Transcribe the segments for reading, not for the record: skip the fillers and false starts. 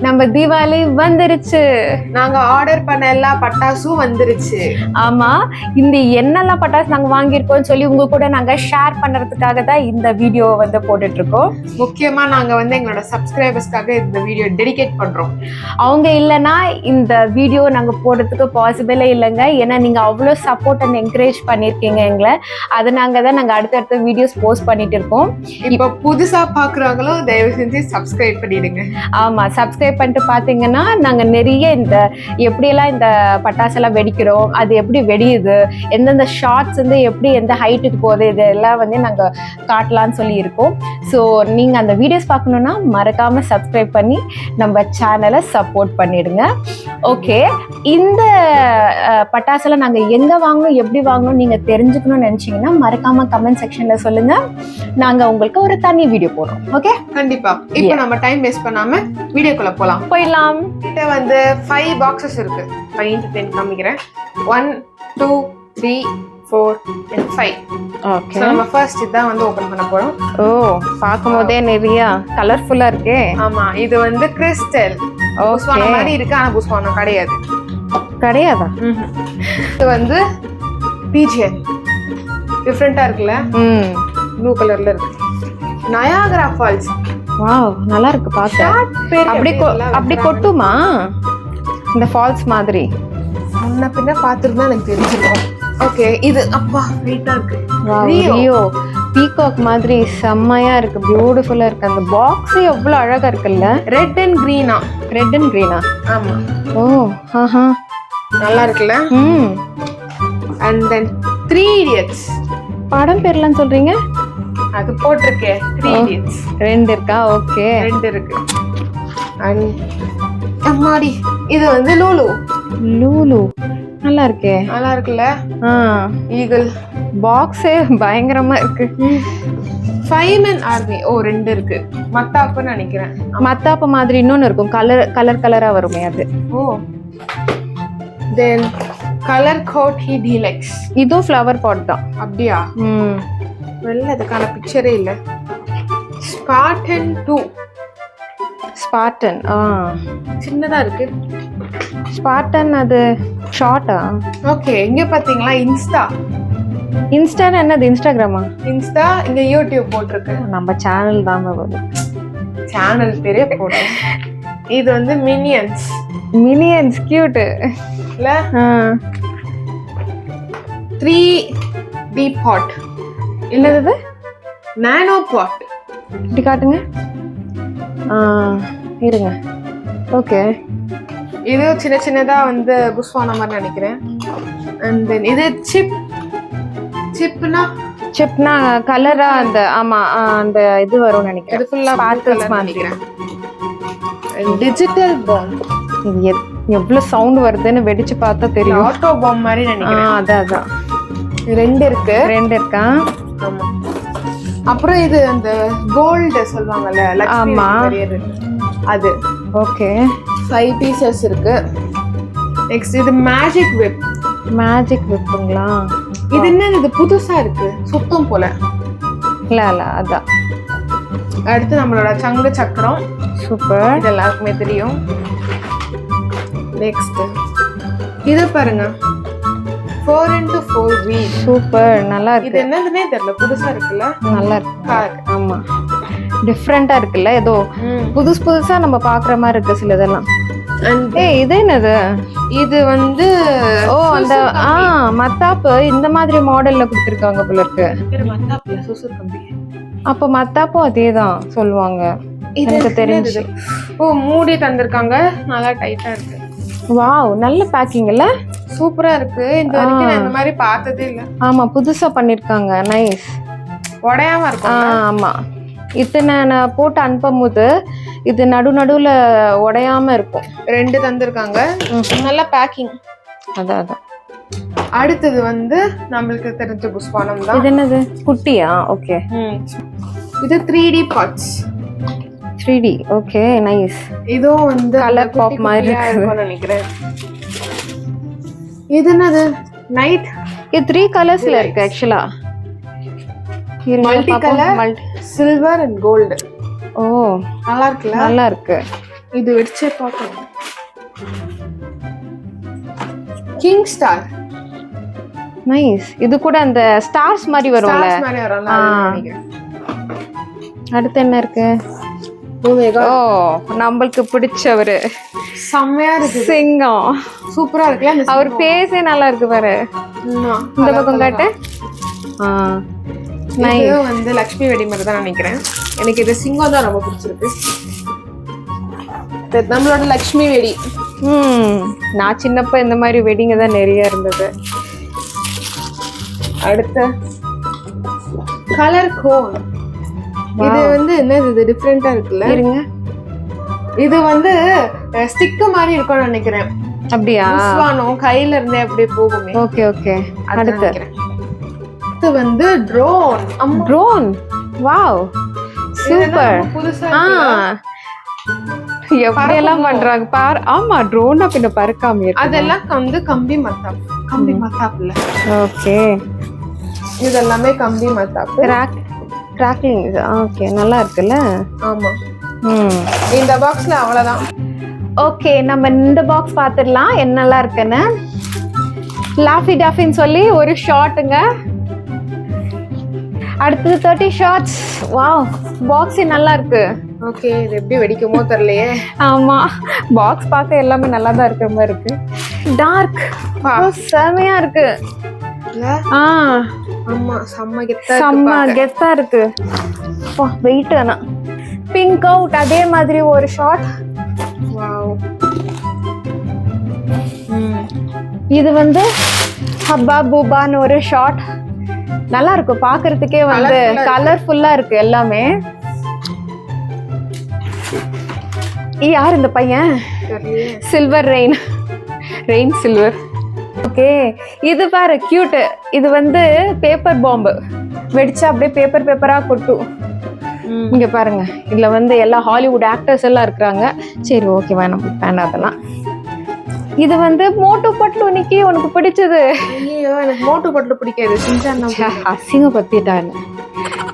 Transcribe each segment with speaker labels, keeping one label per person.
Speaker 1: நம்ம தீபாவளி வந்துருச்சு.
Speaker 2: நாங்க ஆர்டர் பண்ண எல்லா பட்டாசும் வந்துருச்சு.
Speaker 1: ஆமா, இந்த என்னெல்லாம் பட்டாசு நாங்க வாங்கியிருக்கோம்னு சொல்லி உங்க கூட நாங்க ஷேர் பண்றதுக்காக தான் இந்த வீடியோ வந்து போட்டுட்டு இருக்கோம்.
Speaker 2: முக்கியமா நாங்க வந்து எங்களோட சப்ஸ்கிரைபர்ஸ்க்காக இந்த வீடியோ டெடிகேட் பண்றோம்.
Speaker 1: அவங்க இல்லைன்னா இந்த வீடியோ நாங்க போடுறதுக்கு பாசிபிளே இல்லைங்க. ஏன்னா நீங்க அவ்வளோ சப்போர்ட் அண்ட் என்கரேஜ் பண்ணிருக்கீங்க எங்களை. அதனால தான் நாங்க அடுத்தடுத்த வீடியோஸ் போஸ்ட் பண்ணிட்டு இருக்கோம்.
Speaker 2: இப்போ புதுசா பாக்குறவங்களும் தயவு செஞ்சு சப்ஸ்கிரைப் பண்ணிடுங்க.
Speaker 1: ஆமா, சப்ஸ்கிரைப் பண்ணிட்டு பாத்தீங்கன்னா நாங்க நிறைய இந்த எப்படியெல்லாம் இந்த பட்டாசெல்லாம் வெடிக்கிறோம், அது எப்படி வெடியுது, எந்தெந்த ஷார்ட்ஸ் வந்து எப்படி எந்த ஹைட்டுக்கு போகுது, இதெல்லாம் வந்து நாங்க காட்டலாம்னு சொல்லி இருக்கோம். ஸோ நீங்க அந்த வீடியோஸ் பார்க்கணுன்னா மறக்காம சப்ஸ்கிரைப் பண்ணி நம்ம சேனலை சப்போர்ட் பண்ணிடுங்க. ஓகே, இந்த பட்டாசெல்லாம் நாங்க எங்க வாங்கணும் எப்படி வாங்கணும் நீங்க தெரிஞ்சுக்கணும்னு நினைச்சீங்கன்னா மறக்காம கமெண்ட் செக்ஷன்ல சொல்லுங்க. நாங்க உங்களுக்கு ஒரு தனி வீடியோ போடுறோம். ஓகே,
Speaker 2: கண்டிப்பா. இப்போ நம்ம டைம் வேஸ்ட் பண்ணாம வீடியோக்குள்ள போயிடலாம். கிட்ட வந்து 5 பாக்ஸஸ் இருக்கு. 5 into 10 காமிக்கிறேன். 1 2 3 4 and 5.
Speaker 1: ஓகே,
Speaker 2: நம்ம ஃபர்ஸ்ட் இதான் வந்து ஓபன் பண்ண போறோம்.
Speaker 1: ஓ, பாக்கும்போதே நிறைய கலர்ஃபுல்லா இருக்கே.
Speaker 2: ஆமா, இது வந்து கிறிஸ்டல் புஷ்வானம் மாதிரி இருக்கு. ஆனா புஷ்வானம் கிடையாதா? இது வந்து பிஜிஎன் டிஃபரெண்டா இருக்குல்ல. ப்ளூ கலர்ல இருக்கு. Niagara falls.
Speaker 1: வாவ், நல்லா இருக்கு பார்க்க. அப்படி கொட்டுமா இந்த ஃபால்ஸ் மாதிரி?
Speaker 2: முன்ன பின்ன பாத்துருந்தா எனக்கு தெரிஞ்சிருக்கும். ஓகே, இது அப்பா வெயிட்டா இருக்கு.
Speaker 1: ரியோ பீகாக் மாதிரி செம்மையா இருக்கு, பியூட்டிஃபுல்லா இருக்கு. அந்த பாக்ஸ் எவ்வளவு அழகா இருக்குல்ல.
Speaker 2: ரெட் அண்ட் கிரீனா? ஆமா.
Speaker 1: ஓ, ஆஹா,
Speaker 2: நல்லா இருக்குல்ல. And then 3 idiots.
Speaker 1: படம் பேர்லாம் சொல்றீங்க?
Speaker 2: அது போட்டிருக்கே 3 idiots.
Speaker 1: 2 இருக்கா? ஓகே,
Speaker 2: 2 இருக்கு. அண்ட் அம்மாடி, இது வந்து லூலு.
Speaker 1: நல்லா இருக்கே.
Speaker 2: நல்லா இருக்குல்ல. ஈகிள்
Speaker 1: பாக்ஸே பயங்கரமா இருக்கு.
Speaker 2: 5 men army. ஓ, 2 இருக்கு. மத்தாப்புன்னு நினைக்கிறேன்.
Speaker 1: மத்தாப்பு மாதிரி இன்னொன்னு இருக்கும், கலரா வருமே அது.
Speaker 2: ஓ, then colour code hi deluxe.
Speaker 1: இதுவும் ஃப்ளவர் பாட் தான்.
Speaker 2: அப்படியா? வெள்ள அதுக்கான பிக்சரே இல்ல. ஸ்பார்டன் 2.
Speaker 1: ஸ்பார்டன்
Speaker 2: சின்னதா இருக்கு.
Speaker 1: ஸ்பார்டன் அது ஷார்ட்டா?
Speaker 2: ஓகே, இங்க பாத்தீங்களா இன்ஸ்டா
Speaker 1: என்னது? இன்ஸ்டாகிராமா?
Speaker 2: இன்ஸ்டா, இங்க யூடியூப் போட்டிருக்கு.
Speaker 1: நம்ம சேனல் தான் வருது.
Speaker 2: சேனல் பேரே போட்டு. இது வந்து மினியன்ஸ் கியூட் இல்ல. 3D பாட்.
Speaker 1: என்னது?
Speaker 2: நானோ பாட்.
Speaker 1: இப்படி காட்டுங்க. இருங்க. ஓகே,
Speaker 2: இது சின்னதா வந்து புஷ்வானம் மாதிரி நினைக்கிறேன். அண்ட் தென் இது சிப்னா
Speaker 1: கலரா அந்த ஆமா அந்த இது வரும்னு நினைக்கிறேன்.
Speaker 2: இது ஃபுல்லா
Speaker 1: ஸ்பார்க்கிள்ஸ் மாதிரி.
Speaker 2: Digital bomb.
Speaker 1: இது எவ்வளவு சவுண்ட் வருதுன்னு வெடிச்சு பார்த்தா தெரியும்.
Speaker 2: ஆட்டோ பாம் மாதிரி நினைக்கிறேன்.
Speaker 1: அதான்
Speaker 2: 2 இருக்கா?
Speaker 1: ஆமா.
Speaker 2: அப்புறம் இது அந்த கோல்டு சொல்வாங்கல்ல, லக்ஷ்மி அது.
Speaker 1: ஓகே,
Speaker 2: 5 pieces இருக்கு. நெக்ஸ்ட் இது மேஜிக்
Speaker 1: விப்புங்களா?
Speaker 2: இது என்ன? இது புதுசா இருக்கு, சுத்தம் போல.
Speaker 1: இல்ல அதான்.
Speaker 2: அடுத்து நம்மளோட சங்கு சக்கரம்.
Speaker 1: சூப்பர்,
Speaker 2: இது எல்லாருக்குமே தெரியும். நெக்ஸ்ட் இத பாருங்க, 4 into 4 wheel.
Speaker 1: சூப்பர், நல்லா இருக்கு.
Speaker 2: இது என்னதுன்னே தெரியல, புதுசா இருக்குல்ல.
Speaker 1: நல்லா இருக்கு. ஆமா, டிஃப்ரெண்டா இருக்குல்ல. ஏதோ புதுசா நம்ம பாக்குற மாதிரி இருக்கு சிலதெல்லாம். இது என்னது?
Speaker 2: இது வந்து
Speaker 1: அந்த மத்தாப்பு இந்த மாதிரி மாடல்ல கொடுத்திருக்காங்க போல இருக்கு. அப்ப மத்தாப்பும் அதேதான் சொல்லுவாங்க, எனக்கு தெரிஞ்சு.
Speaker 2: ஓ, மூடி தந்திருக்காங்க, நல்லா டைட்டா இருக்கு.
Speaker 1: வாவ், நல்ல பேக்கிங் இல்ல?
Speaker 2: சூப்பரா இருக்கு. இந்த வரைக்கும் நான் இந்த மாதிரி பார்த்ததே இல்ல.
Speaker 1: ஆமா, புதுசா பண்ணிருக்காங்க. நைஸ்.
Speaker 2: உடையாம இருக்கும்.
Speaker 1: ஆமா, இத்தனை நான் போட்டு அனுப்பும்போது இது நடுவுல உடையாம இருக்கும்.
Speaker 2: 2 தந்திருக்காங்க. நல்ல பேக்கிங்.
Speaker 1: அதான்.
Speaker 2: அடுத்தது வந்து நம்மளுக்கு தெரிஞ்ச புஷ்வானம் தான்.
Speaker 1: இது என்னது? குட்டியா? ஓகே.
Speaker 2: இது 3D pots.
Speaker 1: 3D. Okay, nice.
Speaker 2: இதுவும் வந்து
Speaker 1: கலர் பாப் மாதிரி இருக்குன்னு
Speaker 2: நினைக்கிறேன். இது என்னது? நைட்.
Speaker 1: இது 3 கலர்ஸ்ல இருக்கு ஆக்சுவலா.
Speaker 2: Multi colour, silver and gold.
Speaker 1: ஓ,
Speaker 2: நல்லா இருக்குல்ல?
Speaker 1: நல்லா இருக்கு.
Speaker 2: இது வெடிச்சே பார்க்கணும். King star.
Speaker 1: நைஸ். இது கூட அந்த ஸ்டார்ஸ் மாதிரி வரும்ல.
Speaker 2: ஸ்டார்ஸ் மாதிரி வரும்ல அது நினைக்கிறேன்.
Speaker 1: அடுத்து என்ன இருக்கு? ஓ நம்மளுக்கு பிடிச்சவரு
Speaker 2: செம்மையா இருக்கு.
Speaker 1: சிங்கம்
Speaker 2: சூப்பரா இருக்குல்ல.
Speaker 1: அவர் ஃபேஸே நல்லா இருக்கு பாரு. இந்த பக்கம் காட்டு.
Speaker 2: இது வந்து லக்ஷ்மி வெடி மாதிரி தான் நினைக்கிறேன். எனக்கு இது சிங்கம் தான் ரொம்ப பிடிச்சிருக்கு. நம்மளோட லக்ஷ்மி வெடி.
Speaker 1: நான் சின்னப்ப இந்த மாதிரி வெடிங்க தான் நிறைய இருந்தது.
Speaker 2: அடுத்து கலர் கோன். இது வந்து என்னது? இது டிஃபரெண்டா இருக்குல்ல.
Speaker 1: இருங்க,
Speaker 2: இது வந்து ஸ்டிக் மாதிரி இருக்கும்னு நினைக்கிறேன்.
Speaker 1: அப்படியா?
Speaker 2: புஷ்வானம் கையில இருந்தே அப்படியே போகுமே.
Speaker 1: Okay okay. அடுத்து
Speaker 2: இது வந்து ட்ரோன்.
Speaker 1: ட்ரோன். Wow super.
Speaker 2: புதுசா
Speaker 1: எப்படி எல்லாம் பண்றாங்க பாரு. ஆமா ட்ரோன் பின்ன பறக்காம இருக்கு.
Speaker 2: அதெல்லாம் வந்து கம்பி மத்தாப். கம்பி மத்தாப்ல.
Speaker 1: ஓகே.
Speaker 2: இது எல்லாமே கம்பி மத்தாப்.
Speaker 1: கிராக்லிங். ஓகே நல்லா இருக்குல்ல.
Speaker 2: ஆமா. இந்த பாக்ஸ்ல அவ்வளவுதான்.
Speaker 1: ஓகே நம்ம இந்த பாக்ஸ் பாத்துடலாம் என்னெல்லாம் இருக்குன்னு. லாஃபி டாஃபின்னு சொல்லி ஒரு ஷாட்டுங்க. அடுத்தது 30 ஷார்ட்ஸ். வாவ் பாக்ஸே நல்லா இருக்கு.
Speaker 2: ஓகே இது எப்படி வெடிக்குமோ தெரியலையே.
Speaker 1: ஆமா பாக்ஸ் பார்க்க எல்லாமே நல்லா தான் இருக்கிற மாதிரி இருக்கு. டார்க் செமையா இருக்கு.
Speaker 2: ஆமா செம்ம
Speaker 1: கெத்தா இருக்கு. வெயிட் ஆனா பிங்க் அவுட் அதே மாதிரி ஒரு ஷாட்.
Speaker 2: வாவ்.
Speaker 1: இது வந்து ஹப்பா பூபான்னு ஒரு ஷாட். நல்லா இருக்கு பாக்குறதுக்கே வந்து கலர்ஃபுல்லா இருக்கு எல்லாமே. யார் இந்த பையன்? Silver rain silver. ஓகே இது பாரு கியூட். இது வந்து பேப்பர் பாம்பு. வெடிச்சா அப்படியே பேப்பரா கொட்டும். இங்க பாருங்க இதுல வந்து எல்லா ஹாலிவுட் ஆக்டர்ஸ் எல்லாம் இருக்கிறாங்க. சரி ஓகே வேணாம் அதெல்லாம். இது வந்து மோட்டு பட்லு. நிக்கி உனக்கு பிடிச்சது?
Speaker 2: ஐயோ எனக்கு மோட்டு பட்லு பிடிக்காது. சின்சான் தான்.
Speaker 1: அசிங்க பத்திட்டான்.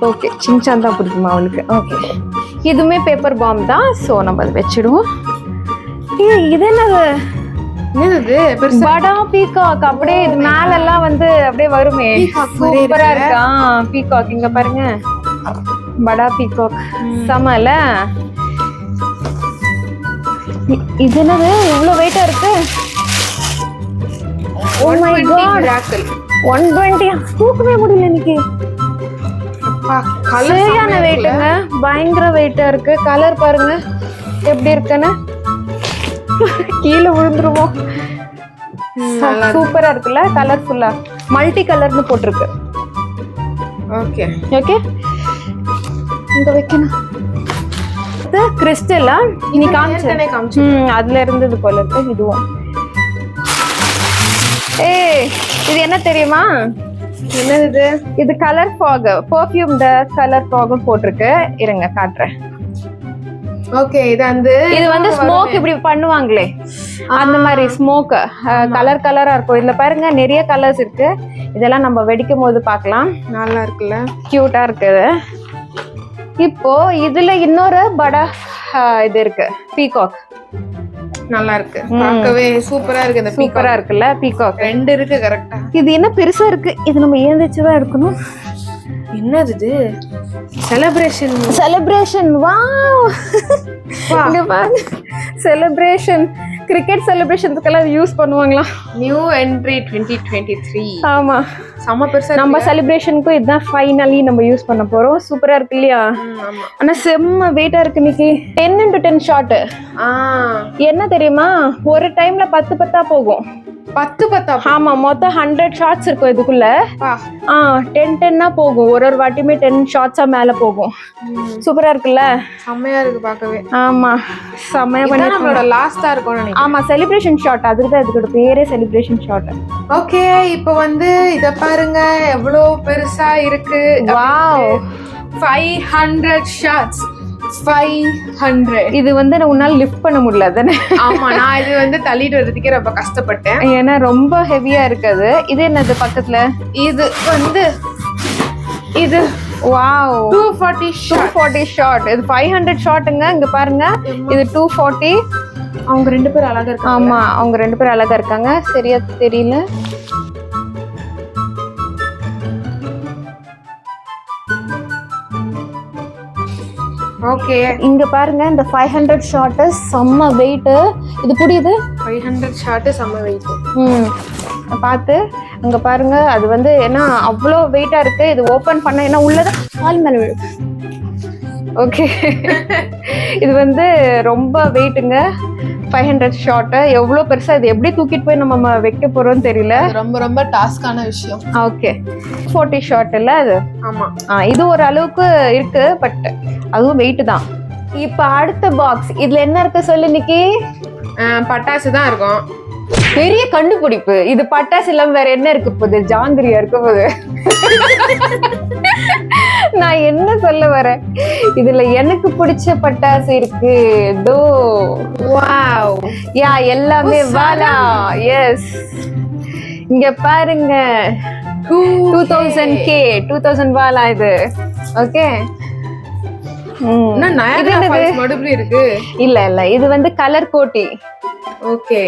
Speaker 1: ஓகே சின்சான் தான் பிடிக்குமா அவனுக்கு? ஓகே இதுவுமே பேப்பர் பாம் தான். ஸோ நம்ம அதை வச்சிடுவோம். இது என்னது? படா பீகாக். அப்படியே இது மேல எல்லாம் வந்து அப்படியே வருமே. சூப்பரா இருக்கா பீகாக். இங்க பாருங்க படா பீகாக் சமல. இது என்னது இவ்வளவு வெயிட்டா இருக்கு? ஓ மை காட் 120. தூக்கவே முடியல இன்னைக்கு. சரியான வெயிட்டுங்க. பயங்கர வெயிட்டா இருக்கு. கலர் பாருங்க எப்படி இருக்குன்னு. கீழே விழுந்துருவோம். சூப்பரா இருக்குல்ல. கலர்ஃபுல்லா மல்டி கலர்னு போட்டிருக்கு.
Speaker 2: ஓகே
Speaker 1: ஓகே இங்க வைக்கணும். இது கிறிஸ்டலா நீ காமிச்சு அதுல இருந்தது போல இருக்கு. இதுவும் இது என்ன தெரியுமா?
Speaker 2: என்னது?
Speaker 1: இது colour fog. Perfume the colour fog போட்டிருக்கு. இருங்க காட்டுறேன்.
Speaker 2: ஓகே இது
Speaker 1: வந்து ஸ்மோக் இப்படி பண்ணுவாங்களே அந்த மாதிரி ஸ்மோக் கலரா இருக்கும். இதுல பாருங்க நிறைய கலர்ஸ் இருக்கு. இதெல்லாம் நம்ம வெடிக்கும் போது பார்க்கலாம்.
Speaker 2: நல்லா இருக்குல்ல.
Speaker 1: கியூட்டா இருக்குது. இப்போ இதுல இன்னொரு படா இது இருக்கு பீகாக்.
Speaker 2: நல்லா இருக்கு. பார்க்கவே சூப்பரா இருக்கு. இந்த
Speaker 1: சூப்பரா இருக்குல்ல பீகாக்.
Speaker 2: ரெண்டு இருக்கு கரெக்ட்டா.
Speaker 1: இது என்ன பெருசா இருக்கு. இது நம்ம ஏந்திச்சுதான் எடுக்கணும்.
Speaker 2: என்னது இது?
Speaker 1: செலிப்ரேஷன். வாவ் இங்க பாருங்க செலிப்ரேஷன். கிரிக்கெட் செலிப்ரேஷனுக்கெல்லாம் யூஸ் பண்ணுவாங்களா?
Speaker 2: New entry 2023.
Speaker 1: ஆமா
Speaker 2: செம்ம பெருசா.
Speaker 1: நம்ம செலிப்ரேஷனுக்கும் இதுதான் ஃபைனலி நம்ம யூஸ் பண்ண போறோம். சூப்பரா இருக்கு இல்லையா? ஆனா செம்ம வெயிட்டா இருக்கு இன்னைக்கு. 10x10 shot. என்ன தெரியுமா? ஒரு டைம்ல 10 போகும்.
Speaker 2: 10
Speaker 1: ஆமா மொத்தம் 100 ஷாட்ஸ் இருக்கும் இதுக்குள்ள. 10 போகும். ஒரு வாட்டியுமே 10 ஷாட்ஸா மேல போகும். சூப்பரா இருக்குல்ல.
Speaker 2: செம்மையா இருக்கு பார்க்கவே.
Speaker 1: ஆமா செம்மையா பண்ணி
Speaker 2: நம்மளோட லாஸ்டா இருக்கும் நினைக்கிறேன்.
Speaker 1: ஆமா செலிப்ரேஷன் ஷாட். அதுக்கு இதோட பேரே செலிப்ரேஷன் ஷாட்.
Speaker 2: ஓகே இப்போ வந்து இத பாருங்க எவ்வளவு பெருசா இருக்கு.
Speaker 1: Wow
Speaker 2: 500 shots. 500.
Speaker 1: இது வந்து உன்னால லிஃப்ட் பண்ண முடியல தானே?
Speaker 2: ஆமா நான் இது வந்து தள்ளிட்டு வரதுக்கே ரொம்ப கஷ்டப்பட்டேன்.
Speaker 1: ஏன்னா ரொம்ப ஹெவியா இருக்குது. இது என்னது பக்கத்துல?
Speaker 2: இது வந்து இது
Speaker 1: வாவ்
Speaker 2: 240
Speaker 1: ஷாட். இது 500 ஷாட்டுங்க. இங்க பாருங்க, இது 240.
Speaker 2: அவங்க 2 பேரும் அழகா இருக்காங்க.
Speaker 1: ஆமா, அவங்க 2 பேரும் அழகா இருக்காங்க. சரியா தெரியல.
Speaker 2: ஓகே,
Speaker 1: இங்க பாருங்க, இந்த 500 ஷாட் செம்ம வெயிட். இது புரியுது,
Speaker 2: 500 ஷாட் செம்ம வெயிட்.
Speaker 1: பார்த்து அங்க பாருங்க. அது வந்து ஏன்னா அவ்வளோ வெயிட்டா இருக்கு. இது ஓபன் பண்ண என்ன உள்ளத கால் மேல விழு. ஓகே, இது வந்து ரொம்ப வெயிட்டுங்க. 500 ஷாட் எவ்வளோ பெருசா, இது எப்படி தூக்கிட்டு போய் நம்ம வைக்க போறோம்னு தெரியல.
Speaker 2: ரொம்ப ரொம்ப டாஸ்கான விஷயம்.
Speaker 1: ஓகே, 40 ஷாட் இல்ல அது.
Speaker 2: ஆமா,
Speaker 1: இது ஒரு அளவுக்கு இருக்கு, பட் அதுவும் வெயிட் தான். இப்ப அடுத்த பாக்ஸ், இதுல என்ன இருக்கு சொல்லு நிக்கி.
Speaker 2: பட்டாசு தான் இருக்கும்.
Speaker 1: பெரிய கண்டுபிடிப்பு. இது பட்டாசு இல்லாம வேற என்ன இருக்கு போகுது? ஜாங்கிரியா இருக்க போகுது. நான் என்ன சொல்ல வரேன், இதுல எனக்கு பிடிச்ச பட்டாசு இருக்கு. டோ வாவ், யா எல்லாமே வாலா. எஸ், இங்க பாருங்க, 2000 வாலா இது. ஓகே,
Speaker 2: இருக்கு.
Speaker 1: இல்ல இல்ல, இது வந்து கலர் கோட்டி.
Speaker 2: ஓகே,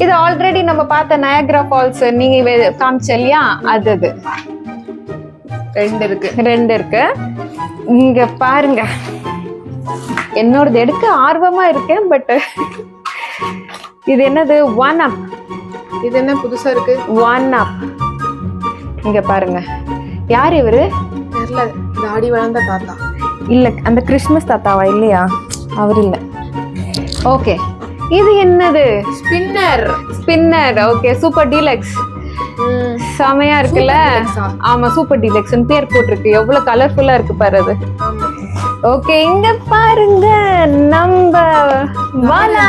Speaker 1: இது ஆல்ரெடி நம்ம பார்த்த நயாகரா ஃபால்ஸ் நீங்க காமிச்ச இல்லையா, அது 2 இருக்கு. இங்க பாருங்க, என்னோடது எடுக்க ஆர்வமா இருக்கேன். பட் இது என்னது? 1UP.
Speaker 2: இது என்ன புதுசா இருக்கு?
Speaker 1: 1UP. இங்க பாருங்க, யார் இவரு?
Speaker 2: தெரியல. தாடி வளர்ந்த தாத்தா
Speaker 1: இல்ல, அந்த கிறிஸ்மஸ் தாத்தாவா? இல்லையா, அவர் இல்ல. ஓகே, இது என்னது? ஸ்பின்னர். Okay, super deluxe. செமையா இருக்குல்ல? ஆமா, சூப்பர் டீலக்ஸ் பேர் போட்டிருக்கு. எவ்வளவு கலர்ஃபுல்லா இருக்கு பாரு அது. ஓகே, இங்க பாருங்க, நம்ம வாலா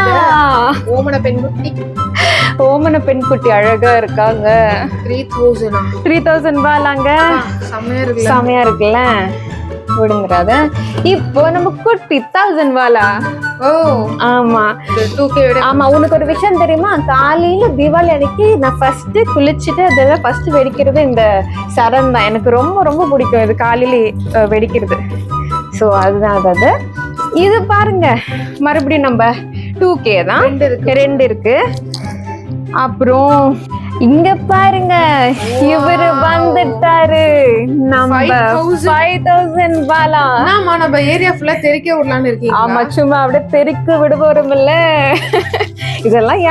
Speaker 1: ஓமன பெண்குட்டி அழகா இருக்காங்க. 3000 வாலாங்க. செமையா இருக்குல்ல? விடுங்கிறாத. இப்போ நம்ம குட்டி 1000 வாலா. ஆமா, ஆமா. உனக்கு ஒரு விஷயம் தெரியுமா? காலையில தீபாவளி அன்னைக்கு நான் ஃபர்ஸ்ட் குளிச்சுட்டு அதெல்லாம் ஃபர்ஸ்ட் வெடிக்கிறது இந்த சரம் தான். எனக்கு ரொம்ப ரொம்ப பிடிக்கும் இது காலையில வெடிக்கிறது. ஸோ அதுதான் அது. இது பாருங்க, மறுபடியும் நம்ம 2K தான். 2 இருக்கு. அப்புறம் இங்க பாருங்க, இவரு வந்துட்டாரு. நம்ம 5000 வாலா.
Speaker 2: ஆமா, நம்ம ஏரியா ஃபுல்லா தெறிக்க விடலாம்னு இருக்கீங்க.
Speaker 1: ஆமா, சும்மா அப்படியே தெறிக்க விட போறோம்ல. இதெல்லாம்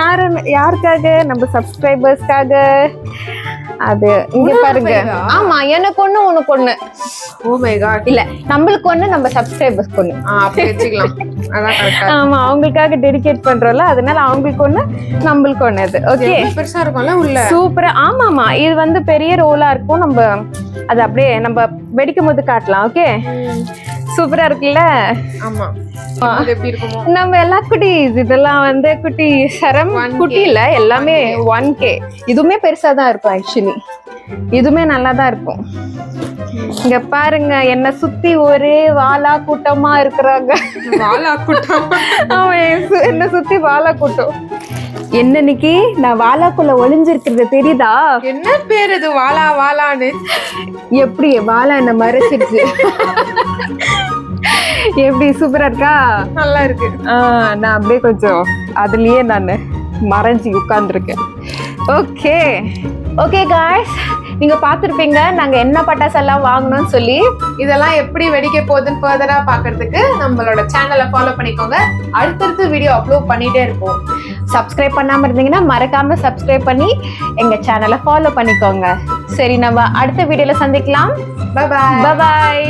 Speaker 1: யாருக்காக? நம்ம சப்ஸ்கிரைபர்ஸ்க்காக. அது இங்க பாருங்க. ஆமா, எனக்கு ஒண்ணு உனக்கு ஒண்ணு.
Speaker 2: Oh my God.
Speaker 1: இல்ல, நம்மளுக்கு ஒண்ணு, நம்ம சப்ஸ்கிரைபர்ஸ்க்கு ஒண்ணு.
Speaker 2: அப்படி வெச்சுக்கலாம். அதான் கரெக்ட்டா.
Speaker 1: ஆமா, அவங்களுக்காக டெடிகேட் பண்றோம்ல, அதனால அவங்களுக்கு ஒண்ணு, நம்மளுக்கு ஒண்ணு. இது ஓகே,
Speaker 2: பெருசா இருக்கும்ல உள்ள.
Speaker 1: சூப்பரா. ஆமாமா, இது வந்து பெரிய ரோலா இருக்கும். நம்ம அது அப்படியே நம்ம வெடிக்கும் போது காட்டலாம். ஓகே, சூப்பரா இருக்குல்ல?
Speaker 2: ஆமா, இது எப்படி இருக்குமோ?
Speaker 1: நம்ம எல்லா குட்டீஸ், இதெல்லாம் வந்து குட்டி சரம் குட்டி இல்ல, எல்லாமே 1K. இதுவுமே பெருசா தான் இருக்கும். ஆக்சுவலி இதுவுமே நல்லா தான் இருக்கும். இங்க பாருங்க, என்ன சுத்தி ஒரே வாலா கூட்டமா இருக்கிறாங்க.
Speaker 2: வாலா கூட்டம்?
Speaker 1: ஆமா, என்ன சுத்தி வாலா கூட்டம். என்னன்னைக்கு நான் வாலாக்குள்ள ஒளிஞ்சிருக்கிறது தெரியுதா?
Speaker 2: என்ன பேர் இது? வாலான்னு
Speaker 1: எப்படி வாலா என்ன மறைச்சிருச்சு. எப்படி சூப்பரா இருக்கா?
Speaker 2: நல்லா இருக்கு.
Speaker 1: நான் அப்படியே கொஞ்சம் அதுலயே நான் மறைஞ்சி உட்கார்ந்துருக்கேன். ஓகே காய்ஸ், நீங்க பார்த்துருப்பீங்க நாங்க என்ன பட்டாசெல்லாம் வாங்கணும்னு சொல்லி.
Speaker 2: இதெல்லாம் எப்படி வெடிக்க போகுதுன்னு ஃபர்தரா பாக்குறதுக்கு நம்மளோட சேனலை ஃபாலோ பண்ணிக்கோங்க. அடுத்தடுத்து வீடியோ அப்லோட் பண்ணிட்டே இருப்போம்.
Speaker 1: சப்ஸ்கிரைப் பண்ணாம இருந்தீங்கன்னா மறக்காம சப்ஸ்கிரைப் பண்ணி எங்க சேனலை ஃபாலோ பண்ணிக்கோங்க. சரி, நம்ம அடுத்த வீடியோல சந்திக்கலாம்.
Speaker 2: Bye bye.
Speaker 1: Bye bye.